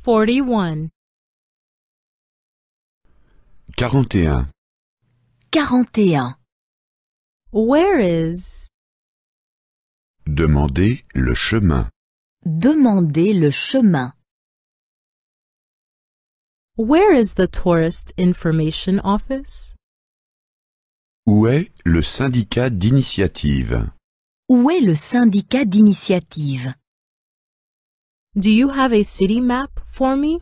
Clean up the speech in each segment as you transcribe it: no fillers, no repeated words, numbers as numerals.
41. 41. 41. Where is? Demandez le chemin. Demandez le chemin. Where is the Tourist Information Office? Où est le syndicat d'initiative? Où est le syndicat d'initiative? Do you have a city map for me?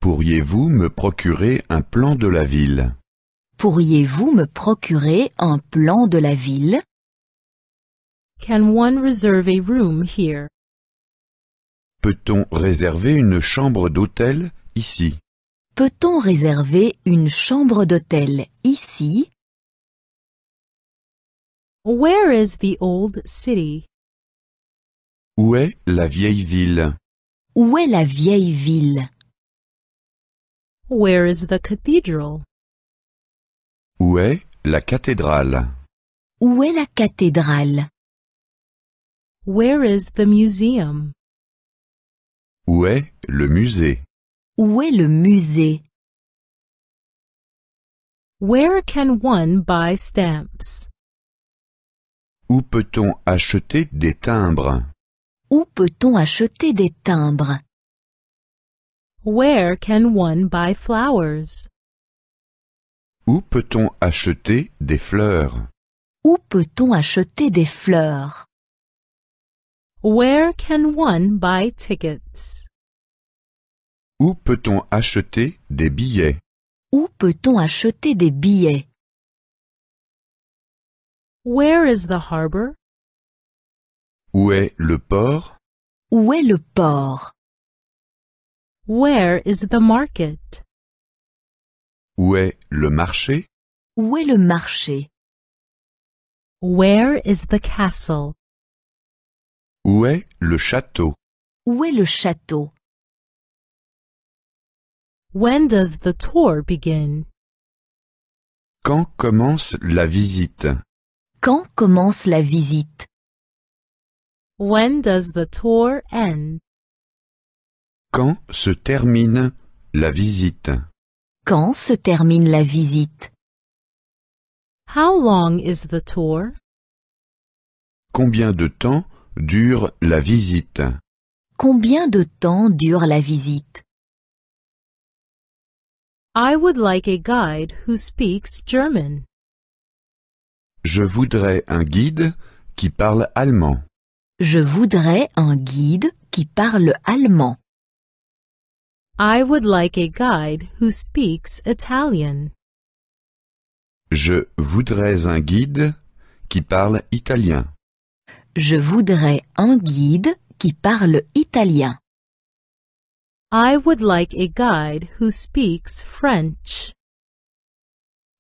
Pourriez-vous me procurer un plan de la ville? Pourriez-vous me procurer un plan de la ville? Can one reserve a room here? Peut-on réserver une chambre d'hôtel ici? Peut-on réserver une chambre d'hôtel ici? Where is the old city? Où est la vieille ville? Où est la vieille ville? Where is the cathedral? Où est la cathédrale? Où est la cathédrale? Where is the museum? Où est le musée? Où est le musée? Where can one buy stamps? Où peut-on acheter des timbres? Où peut-on acheter des timbres? Where can one buy flowers? Où peut-on acheter des fleurs? Où peut-on acheter des fleurs? Where can one buy tickets? Où peut-on acheter des billets? Où peut-on acheter des billets? Where is the harbor? Où est le port? Où est le port? Where is the market? Où est le marché? Où est le marché? Where is the castle? Où est le château? Où est le château? When does the tour begin? Quand commence la visite? Quand commence la visite? When does the tour end? Quand se termine la visite? Quand se termine la visite? How long is the tour? Combien de temps dure la visite? Combien de temps dure la visite? I would like a guide who speaks German. Je voudrais un guide qui parle allemand. Je voudrais un guide qui parle allemand. I would like a guide who speaks Italian. Je voudrais un guide qui parle italien. Je voudrais un guide qui parle italien. I would like a guide who speaks French.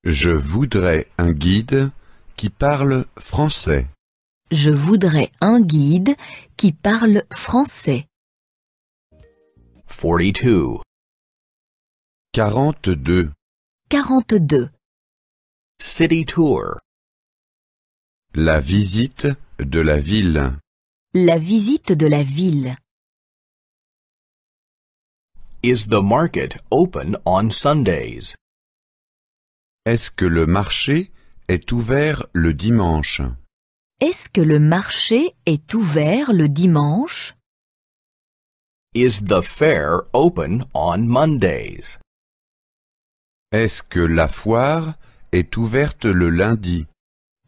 Je voudrais un guide qui parle français. Je voudrais un guide qui parle français. 42. 42. 42. City tour. La visite de la ville. La visite de la ville. Is the market open on Sundays? Est-ce que le marché est ouvert le dimanche? Est-ce que le marché est ouvert le dimanche? Is the fair open on Mondays? Est-ce que la foire est ouverte le lundi?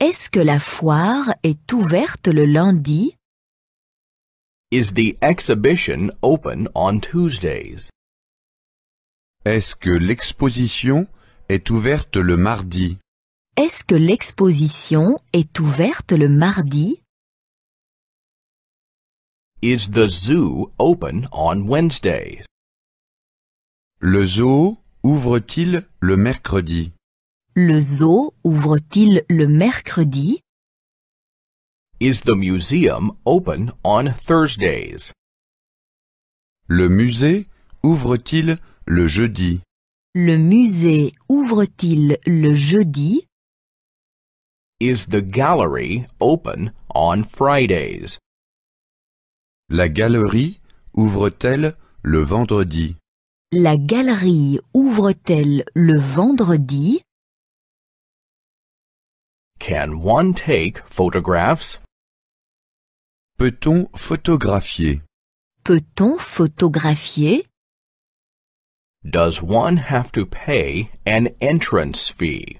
Est-ce que la foire est ouverte le lundi? Is the exhibition open on Tuesdays? Est-ce que l'exposition est ouverte le mardi? Est-ce que l'exposition est ouverte le mardi? Is the zoo open on Wednesdays? Le zoo ouvre-t-il le mercredi? Le zoo ouvre-t-il le mercredi? Is the museum open on Thursdays? Le musée ouvre-t-il le jeudi? Le musée ouvre-t-il le jeudi? Is the gallery open on Fridays? La galerie ouvre-t-elle le vendredi? La galerie ouvre-t-elle le vendredi? Can one take photographs? Peut-on photographier? Peut-on photographier? Does one have to pay an entrance fee?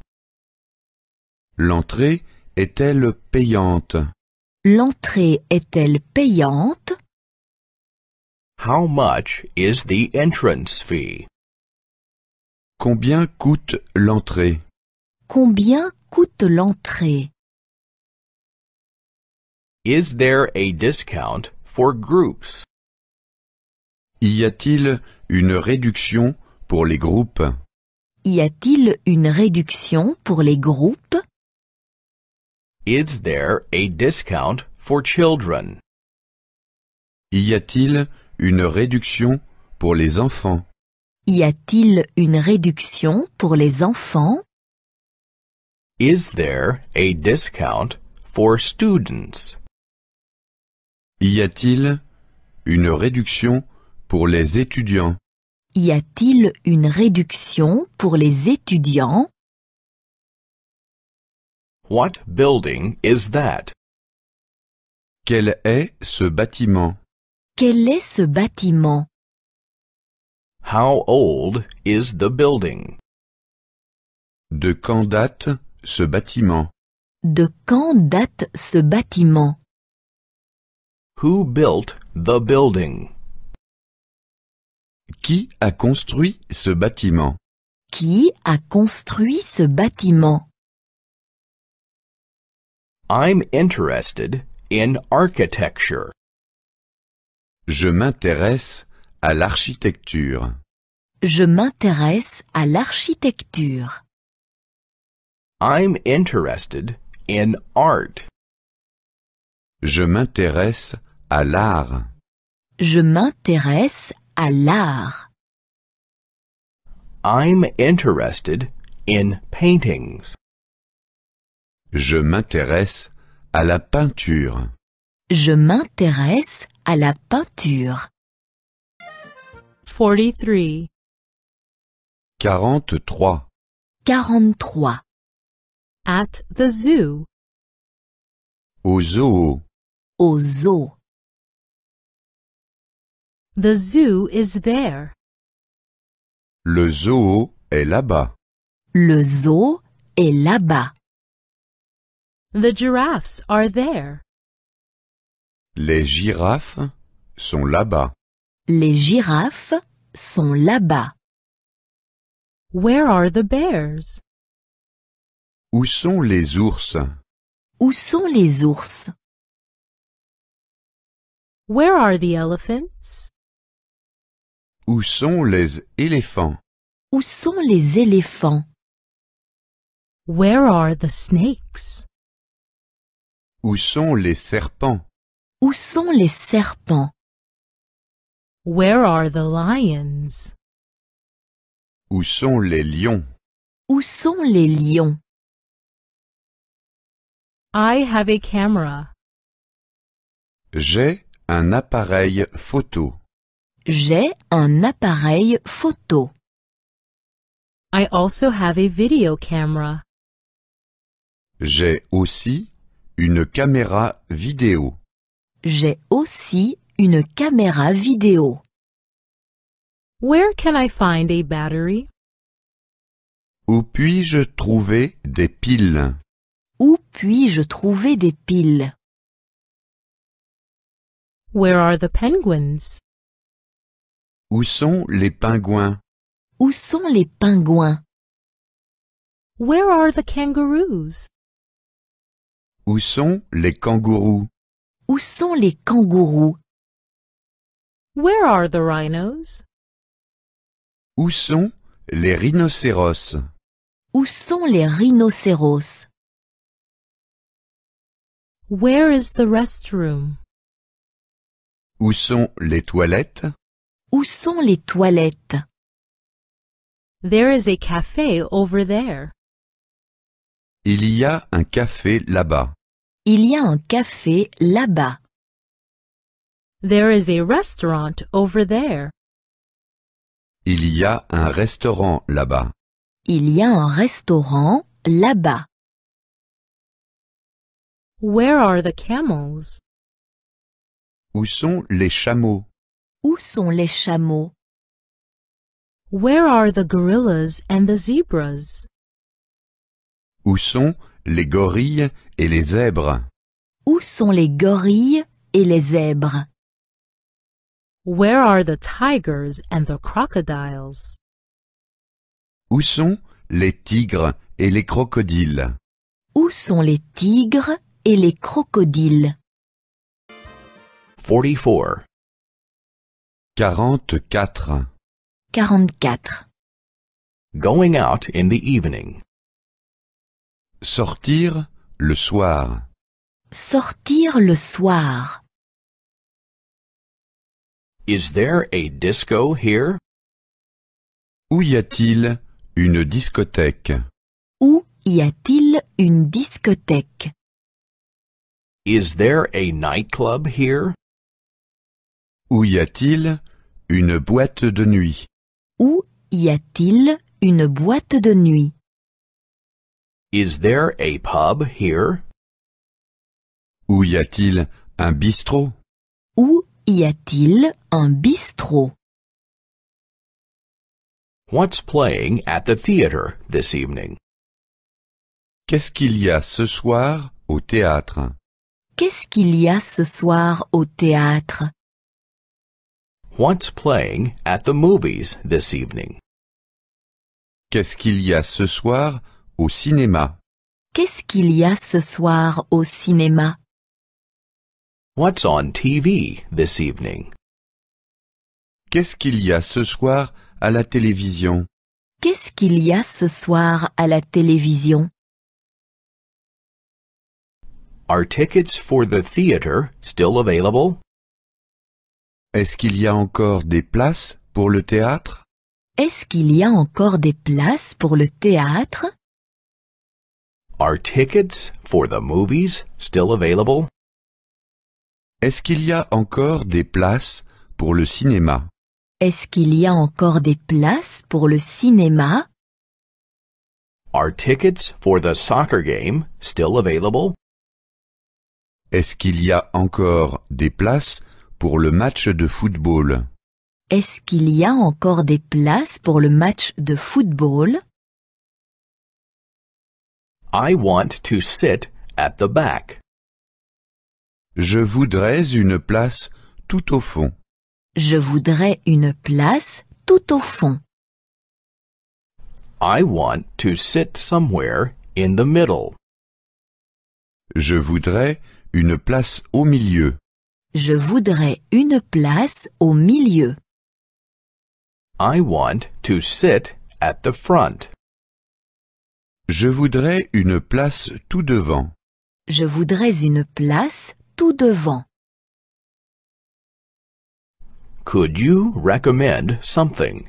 L'entrée est-elle payante? L'entrée est-elle payante? How much is the entrance fee? Combien coûte l'entrée? Combien coûte l'entrée? Is there a discount for groups? Y a-t-il une réduction pour les groupes? Y a-t-il une réduction pour les groupes? Is there a discount for children? Y a-t-il une réduction pour les enfants? Y a-t-il une réduction pour les enfants? Is there a discount for students? Y a-t-il une réduction pour les étudiants? Y a-t-il une réduction pour les étudiants? What building is that? Quel est ce bâtiment? Quel est ce bâtiment? How old is the building? De quand date ce bâtiment? De quand date ce bâtiment? Who built the building? Qui a construit ce bâtiment? Qui a construit ce bâtiment? I'm interested in architecture. Je m'intéresse à l'architecture. Je m'intéresse à l'architecture. I'm interested in art. Je m'intéresse à l'art. Je m'intéresse à l'art. I'm interested in paintings. Je m'intéresse à la peinture. Je m'intéresse à la peinture. 43. 43. 43. At the zoo. Au zoo. Au zoo. The zoo is there. Le zoo est là-bas. Le zoo est là-bas. The giraffes are there. Les girafes sont là-bas. Les girafes sont là-bas. Where are the bears? Où sont les ours? Où sont les ours? Where are the elephants? Où sont les éléphants? Où sont les éléphants? Where are the snakes? Où sont les serpents? Où sont les serpents? Where are the lions? Où sont les lions? Où sont les lions? I have a camera. J'ai un appareil photo. J'ai un appareil photo. I also have a video camera. J'ai aussi une caméra vidéo. J'ai aussi une caméra vidéo. Where can I find a battery? Où puis-je trouver des piles? Où puis-je trouver des piles? Where are the penguins? Où sont les pingouins? Où sont les pingouins? Where are the kangaroos? Où sont les kangourous? Où sont les kangourous? Where are the rhinos? Où sont les rhinocéros? Où sont les rhinocéros? Where is the restroom? Où sont les toilettes? Où sont les toilettes? There is a cafe over there. Il y a un café là-bas. Il y a un café là-bas. There is a restaurant over there. Il y a un restaurant là-bas. Il y a un restaurant là-bas. Where are the camels? Où sont les chameaux? Où sont les chameaux? Where are the gorillas and the zebras? Où sont les gorilles et les zèbres? Où sont les gorilles et les zèbres? Where are the tigers and the crocodiles? Où sont les tigres et les crocodiles? Où sont les tigres et les crocodiles? 44. 44. 44. Going out in the evening. Sortir le soir. Sortir le soir. Is there a disco here? Où y a-t-il une discothèque? Où y a-t-il une discothèque? Is there a nightclub here? Où y a-t-il une boîte de nuit? Où y a-t-il une boîte de nuit? Is there a pub here? Où y a-t-il un bistrot? Où y a-t-il un bistrot? What's playing at the theater this evening? Qu'est-ce qu'il y a ce soir au théâtre? Qu'est-ce qu'il y a ce soir au théâtre? What's playing at the movies this evening? Qu'est-ce qu'il y a ce soir au cinéma? Qu'est-ce qu'il y a ce soir au cinéma? What's on TV this evening? Qu'est-ce qu'il y a ce soir à la télévision? Qu'est-ce qu'il y a ce soir à la télévision? Are tickets for the theater still available? Est-ce qu'il y a encore des places pour le théâtre? Est-ce qu'il y a encore des places pour le théâtre? Are tickets for the movies still available? Est-ce qu'il y a encore des places pour le cinéma? Est-ce qu'il y a encore des places pour le cinéma? Are tickets for the soccer game still available? Est-ce qu'il y a encore des places pour le match de football? Est-ce qu'il y a encore des places pour le match de football? I want to sit at the back. Je voudrais une place tout au fond. Je voudrais une place tout au fond. I want to sit somewhere in the middle. Je voudrais une place au milieu. Je voudrais une place au milieu. I want to sit at the front. Je voudrais une place tout devant. Je voudrais une place tout devant. Could you recommend something?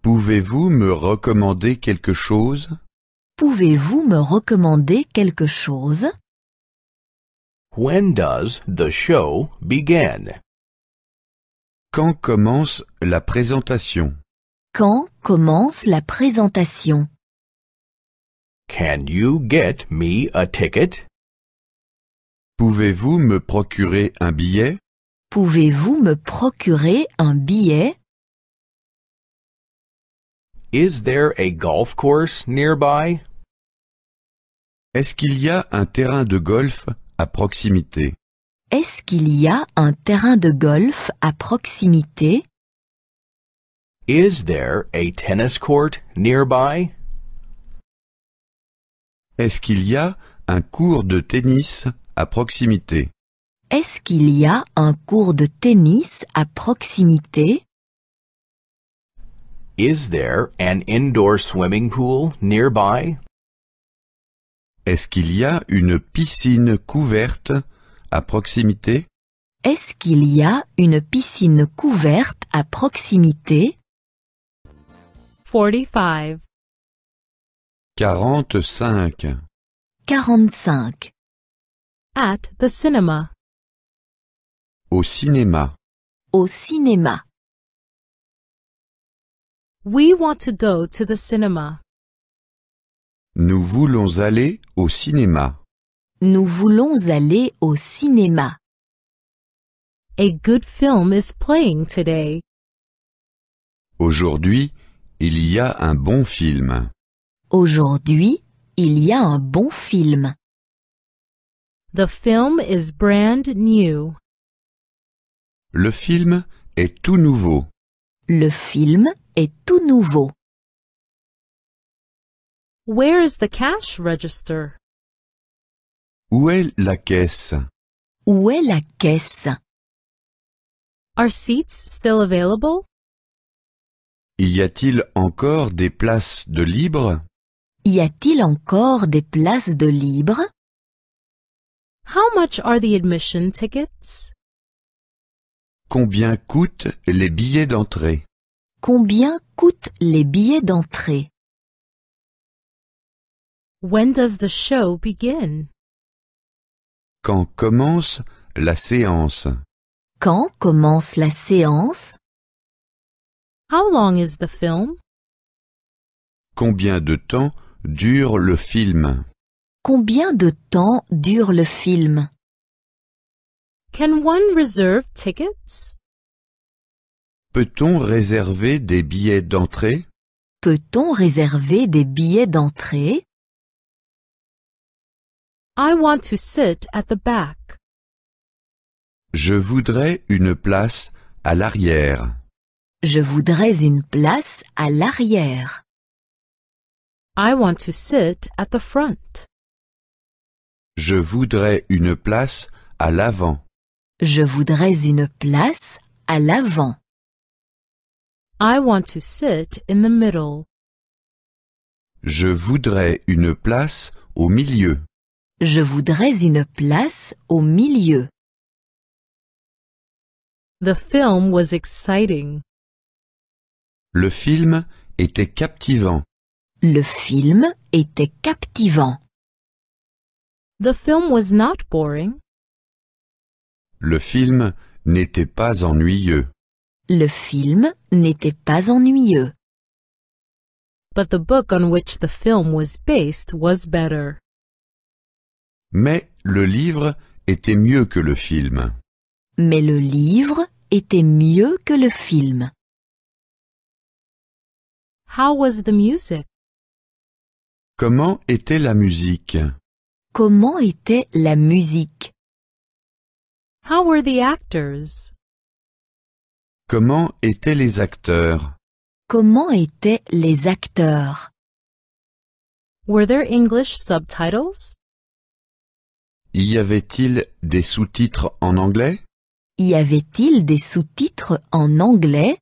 Pouvez-vous me recommander quelque chose? Pouvez-vous me recommander quelque chose? When does the show begin? Quand commence la présentation? Quand commence la présentation? Can you get me a ticket? Pouvez-vous me procurer un billet? Pouvez-vous me procurer un billet? Is there a golf course nearby? Est-ce qu'il y a un terrain de golf à proximité? Est-ce qu'il y a un terrain de golf à proximité? Is there a tennis court nearby? Est-ce qu'il y a un cours de tennis à proximité? Est-ce qu'il y a un cours de tennis à proximité? Is there an indoor swimming pool nearby? Est-ce qu'il y a une piscine couverte à proximité? Est-ce qu'il y a une piscine couverte à proximité? 45. 45. 45. At the cinema. Au cinéma. Au cinéma. We want to go to the cinema. Nous voulons aller au cinéma. Nous voulons aller au cinéma. A good film is playing today. Aujourd'hui, il y a un bon film. Aujourd'hui, il y a un bon film. The film is brand new. Le film est tout nouveau. Le film est tout nouveau. Where is the cash register? Où est la caisse? Où est la caisse? Are seats still available? Y a-t-il encore des places de libre? Y a-t-il encore des places de libre? How much are the admission tickets? Combien coûtent les billets d'entrée? Combien coûtent les billets d'entrée? When does the show begin? Quand commence la séance? Quand commence la séance? How long is the film? Combien de temps dure le film? Combien de temps dure le film? Can one reserve tickets? Peut-on réserver des billets d'entrée? Peut-on réserver des billets d'entrée? I want to sit at the back. Je voudrais une place à l'arrière. Je voudrais une place à l'arrière. I want to sit at the front. Je voudrais une place à l'avant. Je voudrais une place à l'avant. I want to sit in the middle. Je voudrais une place au milieu. Je voudrais une place au milieu. The film was exciting. Le film était captivant. Le film était captivant. The film was not boring. Le film n'était pas ennuyeux. Le film n'était pas ennuyeux. But the book on which the film was based was better. Mais le livre était mieux que le film. Mais le livre était mieux que le film. How was the music? Comment était la musique? Comment était la musique? How were the actors? Comment étaient les acteurs? Comment étaient les acteurs? Were there English subtitles? Y avait-il des sous-titres en anglais? Y avait-il des sous-titres en anglais?